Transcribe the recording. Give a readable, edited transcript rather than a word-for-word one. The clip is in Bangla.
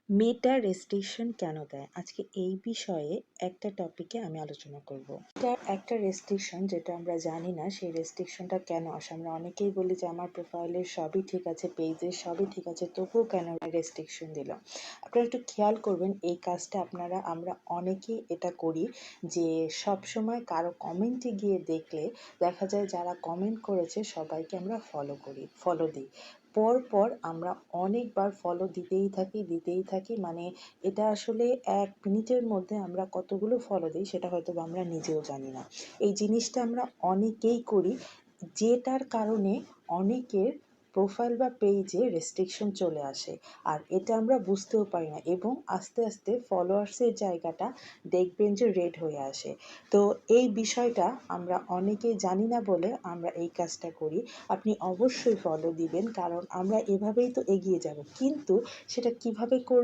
মেটা রেস্ট্রিকশন কেন দেয়? আজকে এই বিষয়ে একটা টপিকে আমি আলোচনা করব। এটা একটা রেস্ট্রিকশন যেটা আমরা জানি না সেই রেস্ট্রিকশনটা কেন আসে। আমরা অনেকেই বলি যে আমার প্রোফাইলের সবই ঠিক আছে, পেজের সবই ঠিক আছে, তবুও কেন রেস্ট্রিকশন দিল? আপনারা একটু খেয়াল করবেন এই কাজটা আমরা অনেকেই এটা করি যে সব সময় কারো কমেন্টে গিয়ে দেখলে দেখা যায় যারা কমেন্ট করেছে সবাইকে আমরা ফলো দিই। পর আমরা অনেকবার ফলো দিতেই থাকি, মানে এটা আসলে 1 মিনিটের মধ্যে আমরা কতগুলো ফলো দিই সেটা হয়তোবা আমরা নিজেও জানি না। এই জিনিসটা আমরা অনেকেই করি, যেটার কারণে অনেকের প্রোফাইল বা পেজে রেস্ট্রিকশন চলে আসে। আর এটা আমরা বুঝতেও পারি না এবং আস্তে ফলোয়ার্সের জায়গাটা দেখবেন যে রেড হয়ে আসে। তো এই বিষয়টা আমরা অনেকেই জানি না বলে আমরা এই কাজটা করি। আপনি অবশ্যই ফলো দিবেন, কারণ আমরা এভাবেই তো এগিয়ে যাব। কিন্তু সেটা কিভাবে করব